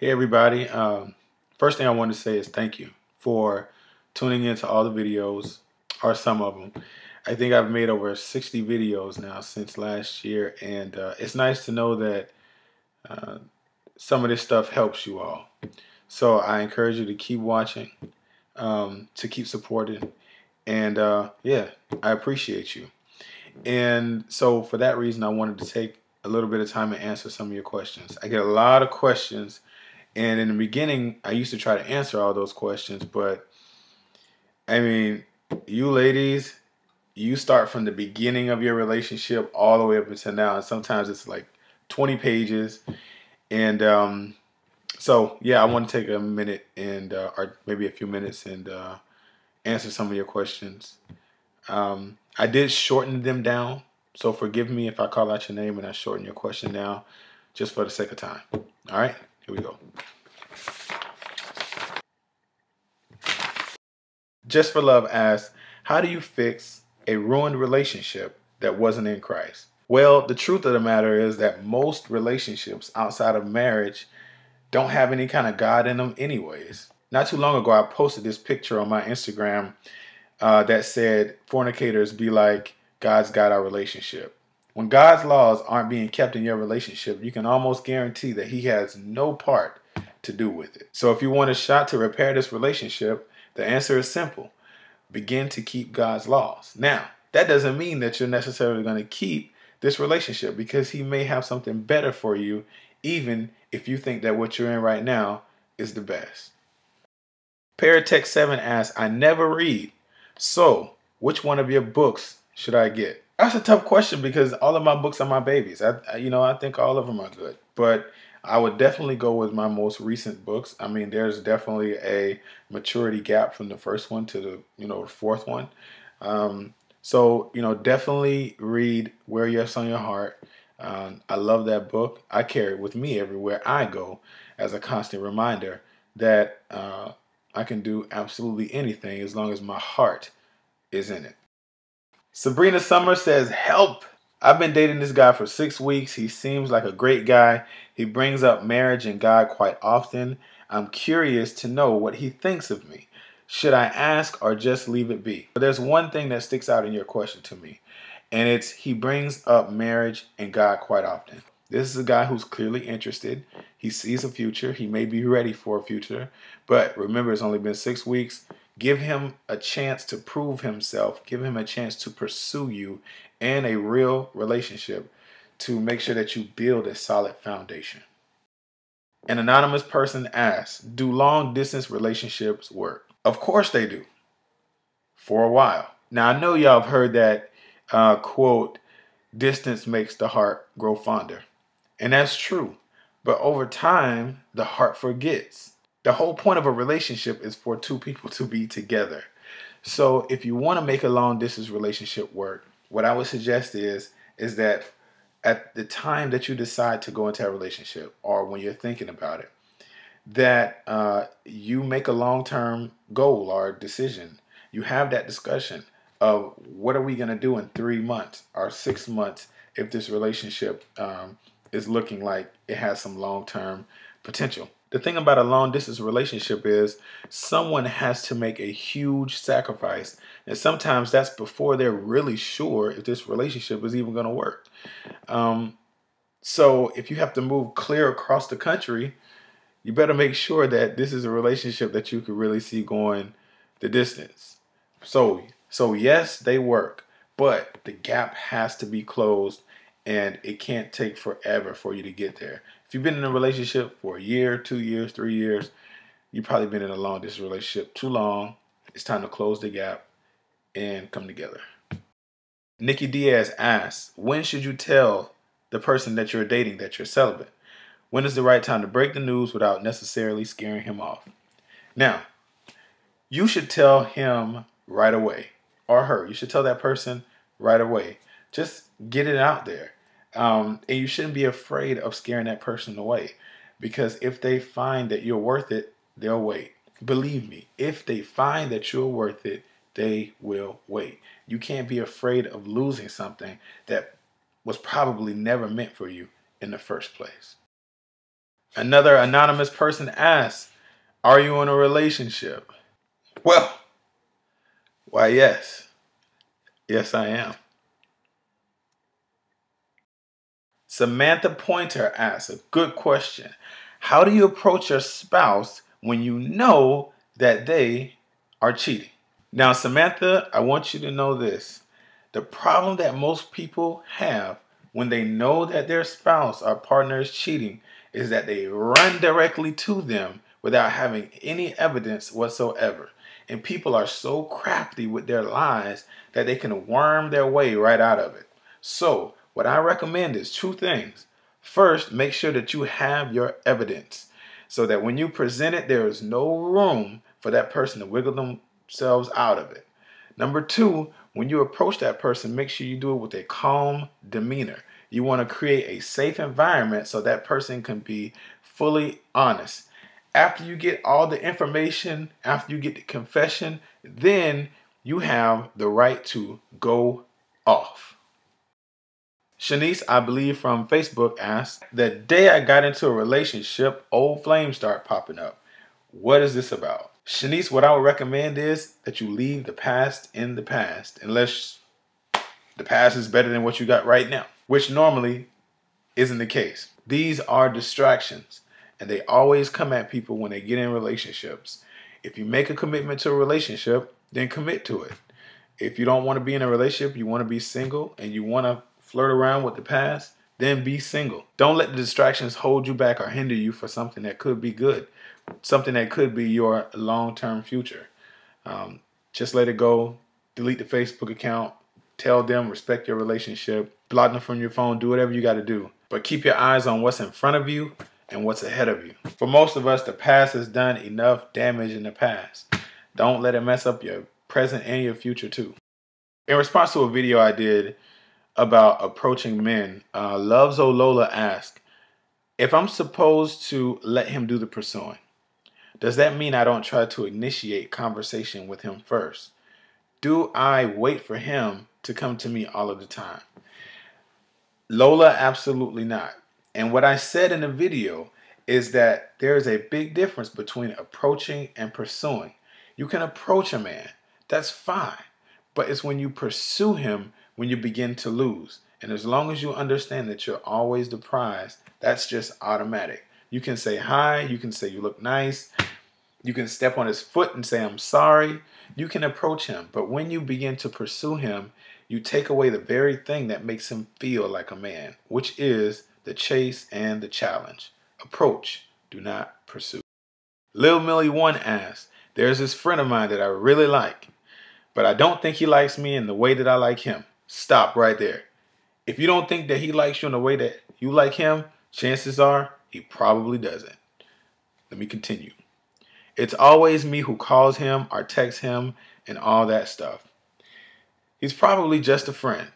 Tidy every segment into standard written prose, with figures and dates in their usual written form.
Hey everybody. First thing I want to say is thank you for tuning into all the videos, or some of them. I think I've made over 60 videos now since last year, and it's nice to know that uh, some of this stuff helps you all. So I encourage you to keep watching, to keep supporting, and yeah, I appreciate you. And so for that reason, I wanted to take a little bit of time and answer some of your questions. I get a lot of questions, and in the beginning, I used to try to answer all those questions, but I mean, you ladies, you start from the beginning of your relationship all the way up until now, and sometimes it's like 20 pages. And so, yeah, I want to take a minute and, or maybe a few minutes, and answer some of your questions. I did shorten them down, so forgive me if I call out your name and I shorten your question down, just for the sake of time. All right, here we go. Just for Love asks, how do you fix a ruined relationship that wasn't in Christ? Well, the truth of the matter is that most relationships outside of marriage don't have any kind of God in them anyways. Not too long ago, I posted this picture on my Instagram that said, fornicators be like, God's got our relationship. When God's laws aren't being kept in your relationship, you can almost guarantee that he has no part to do with it. So if you want a shot to repair this relationship, the answer is simple. Begin to keep God's laws. Now, that doesn't mean that you're necessarily going to keep this relationship, because he may have something better for you, even if you think that what you're in right now is the best. Paratech7 asks, I never read. So, which one of your books should I get? That's a tough question because all of my books are my babies. I think all of them are good. But I would definitely go with my most recent books. I mean, there's definitely a maturity gap from the first one to the fourth one. So, definitely read Where Yes on Your Heart. I love that book. I carry it with me everywhere I go as a constant reminder that I can do absolutely anything as long as my heart is in it. Sabrina Summer says, help! I've been dating this guy for 6 weeks. He seems like a great guy. He brings up marriage and God quite often. I'm curious to know what he thinks of me. Should I ask or just leave it be? But there's one thing that sticks out in your question to me, and it's he brings up marriage and God quite often. This is a guy who's clearly interested. He sees a future. He may be ready for a future. But remember, it's only been 6 weeks. Give him a chance to prove himself. Give him a chance to pursue you in a real relationship to make sure that you build a solid foundation. An anonymous person asks, do long distance relationships work? Of course they do. For a while. Now, I know y'all have heard that quote, distance makes the heart grow fonder. And that's true. But over time, the heart forgets. The whole point of a relationship is for two people to be together. So if you want to make a long distance relationship work, what I would suggest is that at the time that you decide to go into a relationship, or when you're thinking about it, that you make a long-term goal or decision. You have that discussion of what are we going to do in 3 months or 6 months if this relationship is looking like it has some long-term potential. The thing about a long-distance relationship is someone has to make a huge sacrifice, and sometimes that's before they're really sure if this relationship is even going to work. So if you have to move clear across the country, you better make sure that this is a relationship that you could really see going the distance. So yes, they work, but the gap has to be closed, and it can't take forever for you to get there. If you've been in a relationship for a year, 2 years, 3 years, you've probably been in a long distance relationship too long. It's time to close the gap and come together. Nikki Diaz asks, when should you tell the person that you're dating that you're celibate? When is the right time to break the news without necessarily scaring him off? Now, you should tell him right away, or her. You should tell that person right away. Just get it out there. And you shouldn't be afraid of scaring that person away, because if they find that you're worth it, they'll wait. Believe me, if they find that you're worth it, they will wait. You can't be afraid of losing something that was probably never meant for you in the first place. Another anonymous person asks, are you in a relationship? Well, why, yes. Yes, I am. Samantha Pointer asks a good question. How do you approach your spouse when you know that they are cheating? Now, Samantha, I want you to know this. The problem that most people have when they know that their spouse or partner is cheating is that they run directly to them without having any evidence whatsoever. And people are so crafty with their lies that they can worm their way right out of it. So, what I recommend is two things. First, make sure that you have your evidence so that when you present it, there is no room for that person to wiggle themselves out of it. Number two, when you approach that person, make sure you do it with a calm demeanor. You want to create a safe environment so that person can be fully honest. After you get all the information, after you get the confession, then you have the right to go off. Shanice, I believe from Facebook, asked, the day I got into a relationship, old flames start popping up. What is this about? Shanice, what I would recommend is that you leave the past in the past, unless the past is better than what you got right now, which normally isn't the case. These are distractions, and they always come at people when they get in relationships. If you make a commitment to a relationship, then commit to it. If you don't want to be in a relationship, you want to be single, and you want to flirt around with the past, then be single. Don't let the distractions hold you back or hinder you for something that could be good, something that could be your long-term future. Just let it go. Delete the Facebook account. Tell them, respect your relationship. Block them from your phone. Do whatever you got to do. But keep your eyes on what's in front of you and what's ahead of you. For most of us, the past has done enough damage in the past. Don't let it mess up your present and your future too. In response to a video I did about approaching men, Love Zolola asked, if I'm supposed to let him do the pursuing, does that mean I don't try to initiate conversation with him first? Do I wait for him to come to me all of the time? Lola, absolutely not. And what I said in the video is that there is a big difference between approaching and pursuing. You can approach a man, that's fine. But it's when you pursue him when you begin to lose. And as long as you understand that you're always the prize, that's just automatic. You can say hi, you can say you look nice, you can step on his foot and say, I'm sorry. You can approach him. But when you begin to pursue him, you take away the very thing that makes him feel like a man, which is the chase and the challenge. Approach, do not pursue. Lil Millie 1 asks, there's this friend of mine that I really like, but I don't think he likes me in the way that I like him. Stop right there. If you don't think that he likes you in the way that you like him, chances are he probably doesn't. Let me continue. It's always me who calls him or texts him and all that stuff. He's probably just a friend.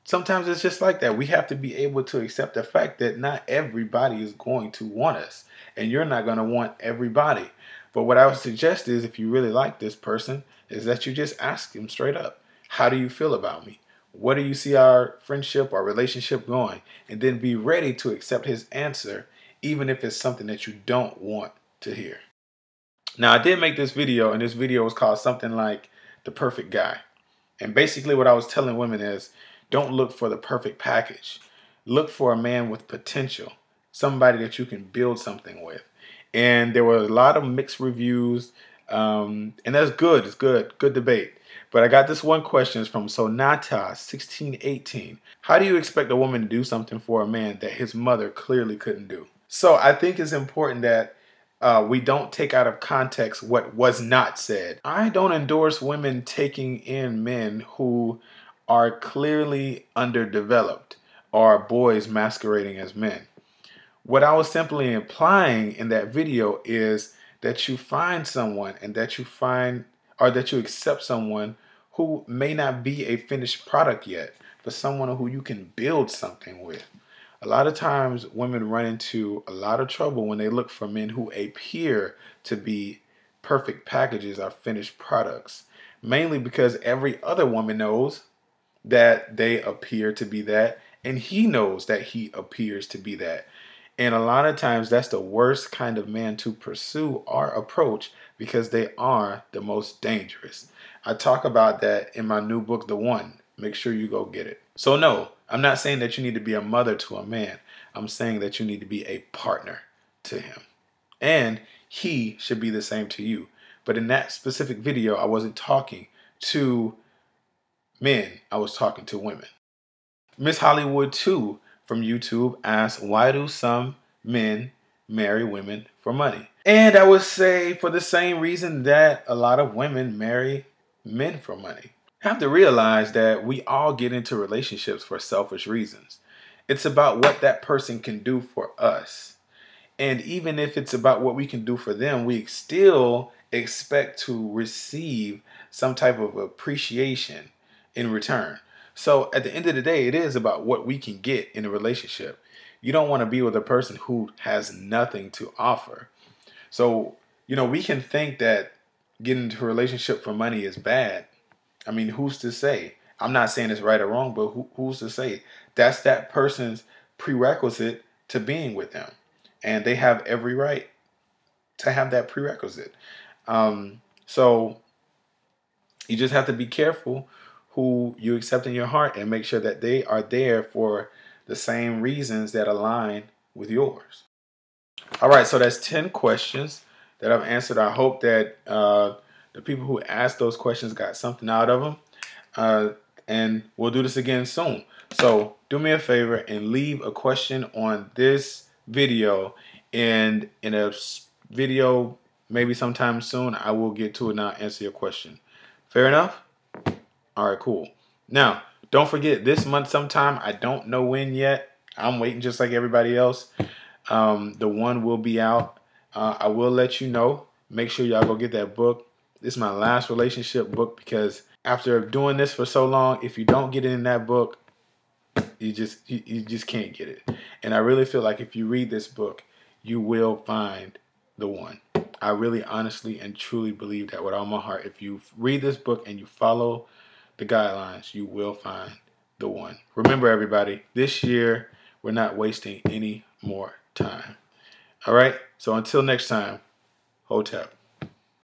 Sometimes it's just like that. We have to be able to accept the fact that not everybody is going to want us. And you're not going to want everybody. But what I would suggest is, if you really like this person, is that you just ask him straight up. How do you feel about me? Where do you see our friendship or relationship going? And then be ready to accept his answer, even if it's something that you don't want to hear. Now, I did make this video, and this video was called something like The Perfect Guy. And basically what I was telling women is, don't look for the perfect package. Look for a man with potential, somebody that you can build something with. And there were a lot of mixed reviews, and that's good. It's good debate. But I got this one question from Sonata1618. How do you expect a woman to do something for a man that his mother clearly couldn't do? So I think it's important that we don't take out of context what was not said. I don't endorse women taking in men who are clearly underdeveloped or boys masquerading as men. What I was simply implying in that video is that you find someone and that you find, or that you accept someone who may not be a finished product yet, but someone who you can build something with. A lot of times women run into a lot of trouble when they look for men who appear to be perfect packages or finished products, mainly because every other woman knows that they appear to be that, And he knows that he appears to be that. And a lot of times that's the worst kind of man to pursue or approach because they are the most dangerous. I talk about that in my new book, The One. Make sure you go get it. So no, I'm not saying that you need to be a mother to a man. I'm saying that you need to be a partner to him. And he should be the same to you. But in that specific video, I wasn't talking to men. I was talking to women. Miss Hollywood 2 from YouTube asked, why do some men marry women for money? And I would say for the same reason that a lot of women marry men for money. You have to realize that we all get into relationships for selfish reasons. It's about what that person can do for us. And even if it's about what we can do for them, we still expect to receive some type of appreciation in return. So at the end of the day, it is about what we can get in a relationship. You don't want to be with a person who has nothing to offer. So, we can think that getting into a relationship for money is bad. I mean, who's to say? I'm not saying it's right or wrong, but who's to say? That's that person's prerequisite to being with them. And they have every right to have that prerequisite. So you just have to be careful who you accept in your heart and make sure that they are there for the same reasons that align with yours. All right, so that's 10 questions that I've answered. I hope that the people who asked those questions got something out of them. And we'll do this again soon. So do me a favor and leave a question on this video. And in a video maybe sometime soon, I will get to it and I'll answer your question. Fair enough? All right, cool. Now, don't forget, this month sometime, I don't know when yet. I'm waiting just like everybody else. The One will be out. I will let you know. Make sure y'all go get that book. This is my last relationship book because after doing this for so long, if you don't get it in that book, you just can't get it. And I really feel like if you read this book, you will find the one. I really honestly and truly believe that with all my heart. If you read this book and you follow the guidelines, you will find the one. Remember, everybody, this year, we're not wasting any more time. All right? So until next time, Hotep.